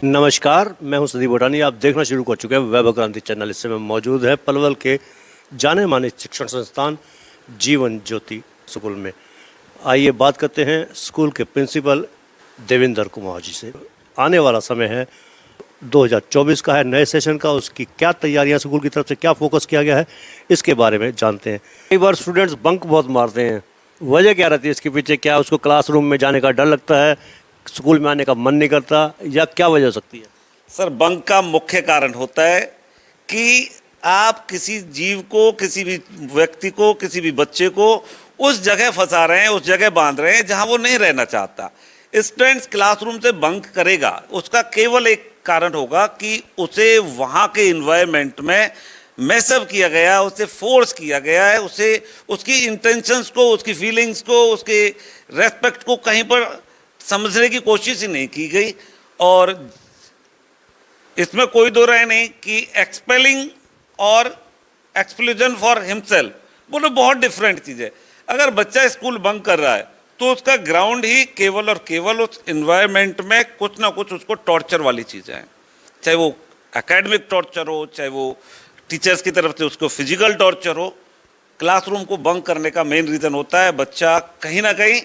नमस्कार, मैं हूं संदीप भोटानी। आप देखना शुरू कर चुके हैं वैभव क्रांति चैनल। इससे मैं मौजूद है पलवल के जाने माने शिक्षण संस्थान जीवन ज्योति स्कूल में। आइए बात करते हैं स्कूल के प्रिंसिपल देवेंद्र कुमार जी से। आने वाला समय है 2024 का है, नए सेशन का। उसकी क्या तैयारियां, स्कूल की तरफ से क्या फोकस किया गया है, इसके बारे में जानते हैं। कई बार स्टूडेंट्स बंक बहुत मारते हैं, वजह क्या रहती है इसके पीछे? क्या उसको क्लासरूम में जाने का डर लगता है, स्कूल में आने का मन नहीं करता, या क्या वजह हो सकती है? सर, बंक का मुख्य कारण होता है कि आप किसी जीव को, किसी भी व्यक्ति को, किसी भी बच्चे को उस जगह फंसा रहे हैं, उस जगह बांध रहे हैं जहां वो नहीं रहना चाहता। स्टूडेंट्स क्लासरूम से बंक करेगा, उसका केवल एक कारण होगा कि उसे वहां के इन्वायरमेंट में मैसअप किया गया, उसे फोर्स किया गया है, उसे उसकी इंटेंशंस को, उसकी फीलिंग्स को, उसके रेस्पेक्ट को कहीं पर समझने की कोशिश ही नहीं की गई। और इसमें कोई दो राय नहीं कि एक्सपेलिंग और एक्सक्लूजन फॉर हिमसेल्फ बोलो बहुत डिफरेंट चीज़ है। अगर बच्चा स्कूल बंक कर रहा है तो उसका ग्राउंड ही केवल और केवल उस इन्वायरमेंट में कुछ ना कुछ उसको टॉर्चर वाली चीज़ें हैं, चाहे वो एकेडमिक टॉर्चर हो, चाहे वो टीचर्स की तरफ से उसको फिजिकल टॉर्चर हो। क्लासरूम को बंक करने का मेन रीज़न होता है बच्चा कहीं ना कहीं,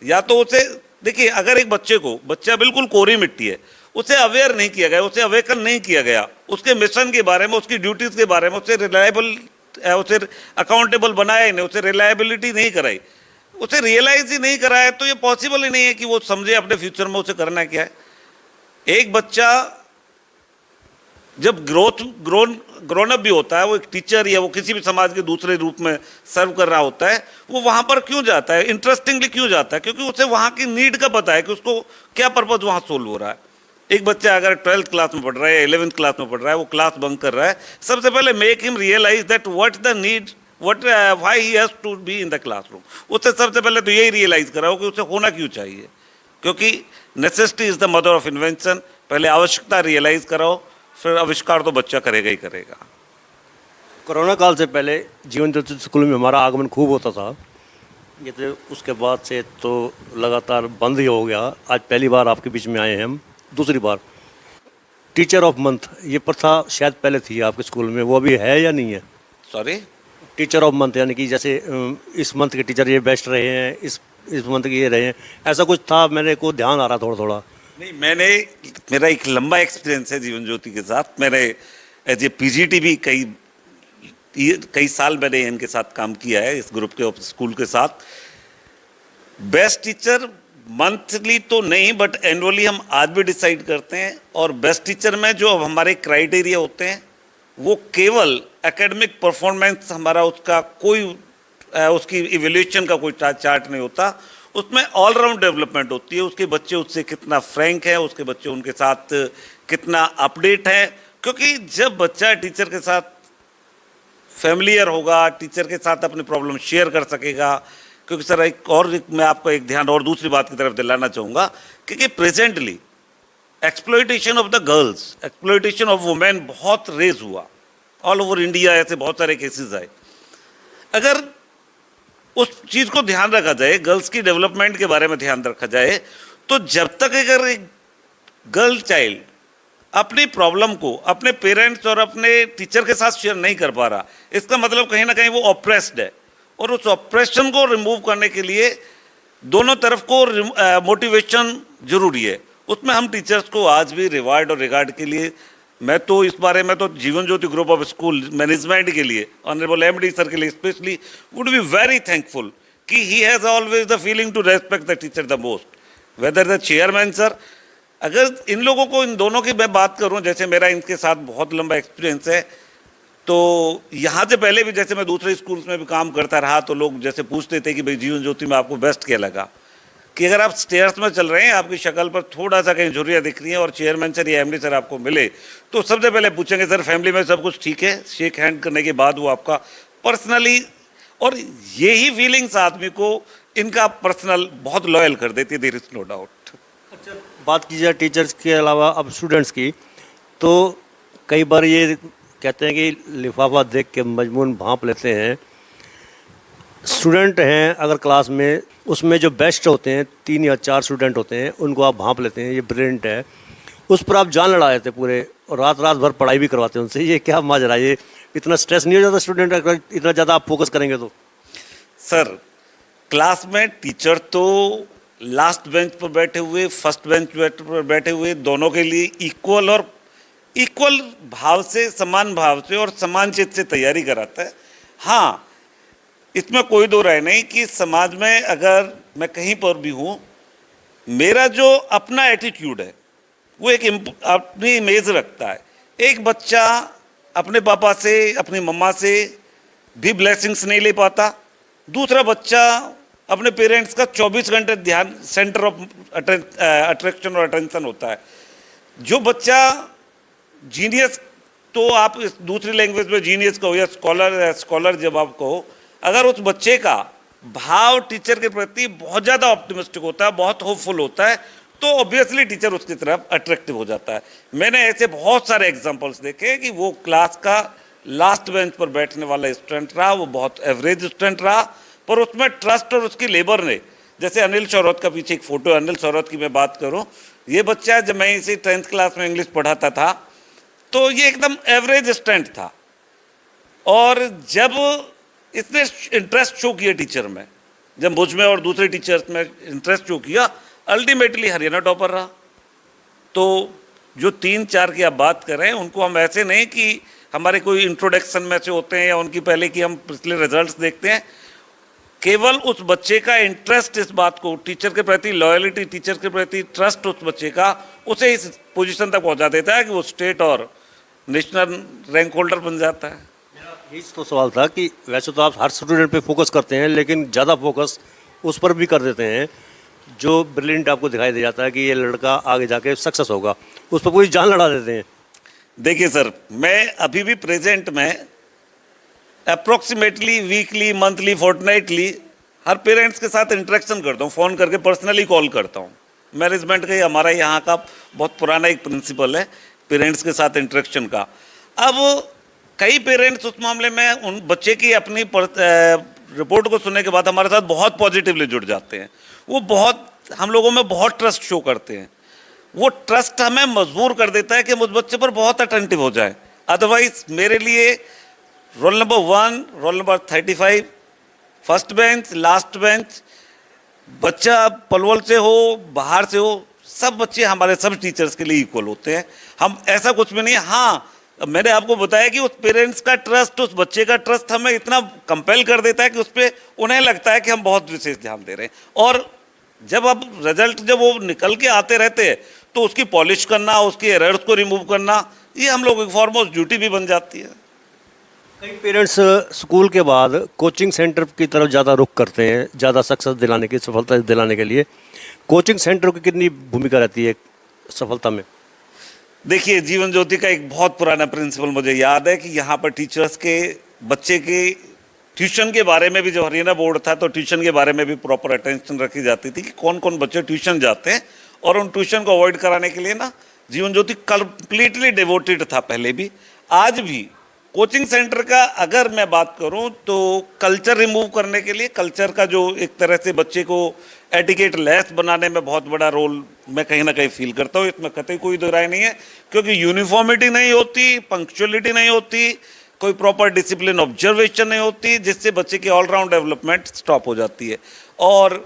या तो उसे देखिए, अगर एक बच्चा बिल्कुल कोरी मिट्टी है, उसे अवेयर नहीं किया गया, उसे अवेकन नहीं किया गया, उसके मिशन के बारे में, उसकी ड्यूटीज़ के बारे में, उसे अकाउंटेबल बनाया ही नहीं, उसे रिलायबिलिटी नहीं कराई, उसे रियलाइज ही नहीं कराया, तो ये पॉसिबल ही नहीं है कि वो समझे अपने फ्यूचर में उसे करना क्या है। एक बच्चा जब ग्रोन अप भी होता है, वो एक टीचर या वो किसी भी समाज के दूसरे रूप में सर्व कर रहा होता है, वो वहाँ पर क्यों जाता है, इंटरेस्टिंगली क्यों जाता है? क्योंकि उसे वहाँ की नीड का पता है कि उसको क्या पर्पज वहाँ सोल्व हो रहा है। एक बच्चा अगर 12th क्लास में पढ़ रहा है, 11th क्लास में पढ़ रहा है, वो क्लास बंक कर रहा है, सबसे पहले make him realise that what the need, why he has to be in the classroom. उसे सबसे पहले तो यही रियलाइज कराओ कि उसे होना क्यों चाहिए, क्योंकि necessity is the mother of invention. पहले आवश्यकता रियलाइज कराओ, फिर आविष्कार तो बच्चा करेगा ही करेगा। कोरोना काल से पहले जीवन ज्योति स्कूल में हमारा आगमन खूब होता था। ये तो उसके बाद से तो लगातार बंद ही हो गया। आज पहली बार आपके बीच में आए हैं हम। दूसरी बार टीचर ऑफ मंथ, ये प्रथा शायद पहले थी आपके स्कूल में, वो अभी है या नहीं है? सॉरी, टीचर ऑफ मंथ यानी कि जैसे इस मंथ के टीचर ये बेस्ट रहे हैं, इस मंथ के ये रहे हैं, ऐसा कुछ था? मेरे को ध्यान आ रहा थोड़ा थोड़ा। नहीं, मेरा एक लंबा एक्सपीरियंस है जीवन ज्योति के साथ। मैंने एज ए पीजीटी भी कई साल मैंने इनके साथ काम किया है, इस ग्रुप के स्कूल के साथ। बेस्ट टीचर मंथली तो नहीं, बट एनुअली हम आज भी डिसाइड करते हैं। और बेस्ट टीचर में जो हमारे क्राइटेरिया होते हैं, वो केवल एकेडमिक परफॉर्मेंस हमारा उसका कोई उसकी इवेल्यूशन का कोई चार्ट नहीं होता, उसमें ऑलराउंड डेवलपमेंट होती है। उसके बच्चे उससे कितना फ्रैंक है, उसके बच्चे उनके साथ कितना अपडेट है। क्योंकि जब बच्चा टीचर के साथ फैमिलियर होगा, टीचर के साथ अपनी प्रॉब्लम शेयर कर सकेगा। क्योंकि सर मैं आपको एक ध्यान और दूसरी बात की तरफ दिलाना चाहूँगा, क्योंकि presently exploitation of the girls, exploitation of women बहुत रेज हुआ ऑल ओवर इंडिया। ऐसे बहुत सारे केसेस आए। अगर उस चीज़ को ध्यान रखा जाए, गर्ल्स की डेवलपमेंट के बारे में ध्यान रखा जाए, तो जब तक अगर एक गर्ल चाइल्ड अपनी प्रॉब्लम को अपने पेरेंट्स और अपने टीचर के साथ शेयर नहीं कर पा रहा, इसका मतलब कहीं ना कहीं वो ऑप्रेस्ड है। और उस ऑप्रेशन को रिमूव करने के लिए दोनों तरफ को मोटिवेशन जरूरी है। उसमें हम टीचर्स को आज भी रिवार्ड और रिगार्ड के लिए, मैं तो इस बारे में तो Jeevan Jyoti group of school management के लिए, ऑनरेबल एमडी सर के लिए specially would be very thankful कि he has always the feeling to respect the teacher the most, whether the chairman sir. अगर इन लोगों को, इन दोनों की मैं बात करूं, जैसे मेरा इनके साथ बहुत लंबा एक्सपीरियंस है, तो यहाँ से पहले भी जैसे मैं दूसरे स्कूल्स में भी काम करता रहा, तो लोग जैसे पूछते थे कि भाई जीवन ज्योति में आपको बेस्ट क्या लगा, कि अगर आप स्टेयर्स में चल रहे हैं, आपकी शक्ल पर थोड़ा सा कहीं झुर्रियाँ दिख रही हैं और चेयरमैन सर या एमडी सर आपको मिले, तो सबसे पहले पूछेंगे सर फैमिली में सब कुछ ठीक है। शेक हैंड करने के बाद वो आपका पर्सनली, और यही फीलिंग्स आदमी को इनका पर्सनल बहुत लॉयल कर देती है, देयर इज नो डाउट। अच्छा, बात की जाए टीचर्स के अलावा अब स्टूडेंट्स की, तो कई बार ये कहते हैं कि लिफाफा देख के मजमून भांप लेते हैं। स्टूडेंट हैं अगर क्लास में, उसमें जो बेस्ट होते हैं 3 या 4 स्टूडेंट होते हैं, उनको आप भांप लेते हैं, ये ब्रिलियंट है। उस पर आप जान लड़ाए थे पूरे, और रात रात भर पढ़ाई भी करवाते हैं उनसे। ये क्या माजरा है? ये इतना स्ट्रेस नहीं हो जाता स्टूडेंट अगर इतना ज़्यादा आप फोकस करेंगे तो? सर, क्लास में टीचर तो लास्ट बेंच पर बैठे हुए, फर्स्ट बेंच पर बैठे हुए, दोनों के लिए इक्वल भाव से, समान भाव से और समान चित्त से तैयारी कराता है। हाँ, इसमें कोई दो राय नहीं कि समाज में अगर मैं कहीं पर भी हूँ, मेरा जो अपना एटीट्यूड है वो एक अपनी इमेज रखता है। एक बच्चा अपने पापा से, अपनी मम्मा से भी ब्लेसिंग्स नहीं ले पाता, दूसरा बच्चा अपने पेरेंट्स का 24 घंटे ध्यान, सेंटर ऑफ अट्रैक्शन और अटेंशन होता है। जो बच्चा जीनियस, तो आप इस दूसरी लैंग्वेज में जीनियस कहो या स्कॉलर जब आप कहो, अगर उस बच्चे का भाव टीचर के प्रति बहुत ज़्यादा ऑप्टिमिस्टिक होता है, बहुत होपफुल होता है, तो ऑब्वियसली टीचर उसकी तरफ अट्रैक्टिव हो जाता है। मैंने ऐसे बहुत सारे एग्जांपल्स देखे कि वो क्लास का लास्ट बेंच पर बैठने वाला स्टूडेंट रहा, वो बहुत एवरेज स्टूडेंट रहा, पर उसमें ट्रस्ट और उसकी लेबर ने, जैसे अनिल शौरत का पीछे एक फोटो, अनिल शौरत की मैं बात करूं, ये बच्चा जब मैं इसे 10th क्लास में इंग्लिश पढ़ाता था तो ये एकदम एवरेज स्टूडेंट था, और जब इसने इंटरेस्ट शो किया टीचर में, जब मुझ में और दूसरे टीचर्स में इंटरेस्ट शो किया, अल्टीमेटली हरियाणा टॉपर रहा। तो जो 3-4 की आप बात कर रहे हैं, उनको हम ऐसे नहीं कि हमारे कोई इंट्रोडक्शन में से होते हैं या उनकी पहले की हम पिछले रिजल्ट्स देखते हैं, केवल उस बच्चे का इंटरेस्ट, इस बात को, टीचर के प्रति लॉयलिटी, टीचर के प्रति ट्रस्ट उस बच्चे का उसे इस पोजीशन तक पहुंचा देता है कि वो स्टेट और नेशनल रैंक होल्डर बन जाता है। यही तो सवाल था कि वैसे तो आप हर स्टूडेंट पे फोकस करते हैं, लेकिन ज़्यादा फोकस उस पर भी कर देते हैं जो ब्रिलियंट आपको दिखाई दे जाता है कि ये लड़का आगे जाके सक्सेस होगा, उस पर पूरी जान लड़ा देते हैं। देखिए सर, मैं अभी भी प्रेजेंट में अप्रोक्सीमेटली वीकली, मंथली, फोर्टनाइटली हर पेरेंट्स के साथ इंटरेक्शन करता हूँ, फ़ोन करके पर्सनली कॉल करता हूँ। मैनेजमेंट का, हमारा यहाँ का बहुत पुराना एक प्रिंसिपल है पेरेंट्स के साथ इंटरेक्शन का। अब कई पेरेंट्स उस मामले में उन बच्चे की अपनी रिपोर्ट को सुनने के बाद हमारे साथ बहुत पॉजिटिवली जुड़ जाते हैं। वो बहुत, हम लोगों में बहुत ट्रस्ट शो करते हैं। वो ट्रस्ट हमें मजबूर कर देता है कि हम उस बच्चे पर बहुत अटेंटिव हो जाए। अदरवाइज मेरे लिए roll number 1, roll number 35, first bench, last bench, बच्चा पलवल से हो, बाहर से हो, सब बच्चे हमारे सब टीचर्स के लिए इक्वल होते हैं। हम ऐसा कुछ भी नहीं। हाँ, मैंने आपको बताया कि उस पेरेंट्स का ट्रस्ट, उस बच्चे का ट्रस्ट हमें इतना कंपेल कर देता है कि उस पर उन्हें लगता है कि हम बहुत विशेष ध्यान दे रहे हैं। और जब अब रिजल्ट जब वो निकल के आते रहते हैं तो उसकी पॉलिश करना, उसकी एरर्स को रिमूव करना, ये हम लोगों की फॉरमोस्ट ड्यूटी भी बन जाती है। कई पेरेंट्स स्कूल के बाद कोचिंग सेंटर की तरफ ज़्यादा रुख करते हैं, ज़्यादा सक्सेस दिलाने की, सफलता दिलाने के लिए। कोचिंग सेंटर की कितनी भूमिका रहती है सफलता में? देखिए, जीवन ज्योति का एक बहुत पुराना प्रिंसिपल मुझे याद है कि यहाँ पर टीचर्स के बच्चे के ट्यूशन के बारे में भी, जो हरियाणा बोर्ड था तो ट्यूशन के बारे में भी प्रॉपर अटेंशन रखी जाती थी कि कौन कौन बच्चे ट्यूशन जाते हैं, और उन ट्यूशन को अवॉइड कराने के लिए ना जीवन ज्योति कंप्लीटली डिवोटेड था पहले भी, आज भी। कोचिंग सेंटर का अगर मैं बात करूं तो कल्चर रिमूव करने के लिए, कल्चर का जो एक तरह से बच्चे को एटिकेट लेस बनाने में बहुत बड़ा रोल मैं कहीं ना कहीं फील करता हूं। इसमें कतई कोई दो राय नहीं है, क्योंकि यूनिफॉर्मिटी नहीं होती, पंक्चुअलिटी नहीं होती, कोई प्रॉपर डिसिप्लिन ऑब्जर्वेशन नहीं होती, जिससे बच्चे की ऑलराउंड डेवलपमेंट स्टॉप हो जाती है। और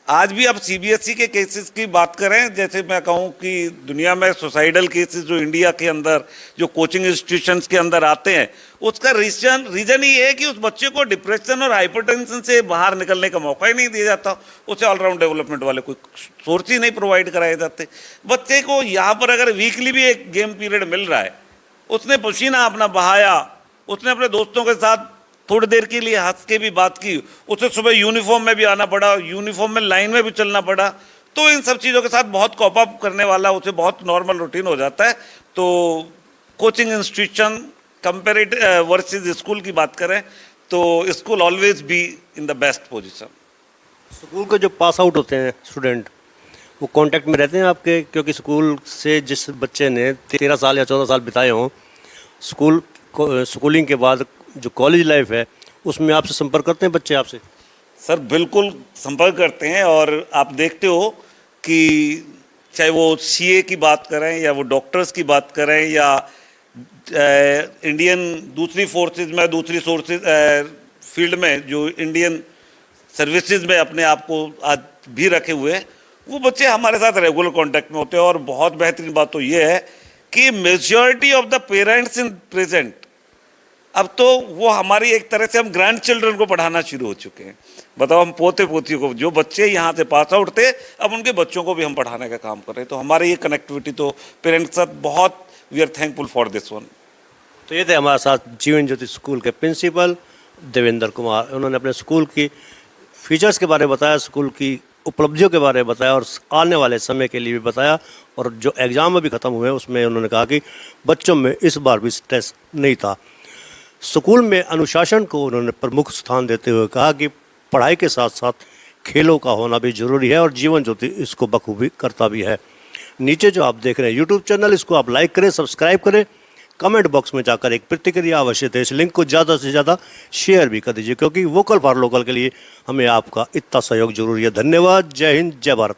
आज भी आप सीबीएसई के केसेस की बात करें, जैसे मैं कहूँ कि दुनिया में सुसाइडल केसेस जो इंडिया के अंदर, जो कोचिंग इंस्टीट्यूशंस के अंदर आते हैं, उसका रीजन ये है कि उस बच्चे को डिप्रेशन और हाइपरटेंशन से बाहर निकलने का मौका ही नहीं दिया जाता। उसे ऑलराउंड डेवलपमेंट वाले कोई सोर्स ही नहीं प्रोवाइड कराए जाते। बच्चे को यहाँ पर अगर वीकली भी एक गेम पीरियड मिल रहा है, उसने पसीना अपना बहाया, उसने अपने दोस्तों के साथ थोड़ी देर के लिए हंस के भी बात की, उसे सुबह यूनिफॉर्म में भी आना पड़ा, यूनिफॉर्म में लाइन में भी चलना पड़ा, तो इन सब चीज़ों के साथ बहुत कॉप अप करने वाला उसे बहुत नॉर्मल रूटीन हो जाता है। तो coaching institution comparative versus school की बात करें तो school always be in the best position. School के जो पास आउट होते हैं स्टूडेंट, वो कांटेक्ट में रहते हैं आपके? क्योंकि स्कूल से जिस बच्चे ने 13 साल या 14 साल बिताए हों, स्कूलिंग के बाद जो कॉलेज लाइफ है उसमें आपसे संपर्क करते हैं बच्चे आपसे? सर बिल्कुल संपर्क करते हैं, और आप देखते हो कि चाहे वो सीए की बात करें या वो डॉक्टर्स की बात करें या इंडियन दूसरी फोर्सेस में दूसरी सोर्सेज फील्ड में जो इंडियन सर्विसेज में अपने आप को आज भी रखे हुए हैं, वो बच्चे हमारे साथ रेगुलर कांटेक्ट में होते हैं। और बहुत बेहतरीन बात तो ये है कि majority of the parents in present, अब तो वो हमारी एक तरह से हम ग्रैंड चिल्ड्रन को पढ़ाना शुरू हो चुके हैं। बताओ, हम पोते पोतियों को, जो बच्चे यहाँ से पास आउट थे, अब उनके बच्चों को भी हम पढ़ाने का काम कर रहे हैं। तो हमारी ये कनेक्टिविटी तो पेरेंट्स के साथ बहुत, we are thankful for this one. तो ये थे हमारे साथ जीवन ज्योति स्कूल के प्रिंसिपल देवेंद्र कुमार। उन्होंने अपने स्कूल की फीचर्स के बारे में बताया, स्कूल की उपलब्धियों के बारे में बताया और आने वाले समय के लिए भी बताया। और जो एग्ज़ाम अभी ख़त्म हुए उसमें उन्होंने कहा कि बच्चों में इस बार भी स्ट्रेस नहीं था। स्कूल में अनुशासन को उन्होंने प्रमुख स्थान देते हुए कहा कि पढ़ाई के साथ साथ खेलों का होना भी ज़रूरी है और जीवन ज्योति इसको बखूबी करता भी है। नीचे जो आप देख रहे हैं यूट्यूब चैनल, इसको आप लाइक करें, सब्सक्राइब करें, कमेंट बॉक्स में जाकर एक प्रतिक्रिया अवश्य दें। इस लिंक को ज़्यादा से ज़्यादा शेयर भी कर दीजिए, क्योंकि वोकल फॉर लोकल के लिए हमें आपका इतना सहयोग जरूरी है। धन्यवाद। जय हिंद, जय भारत।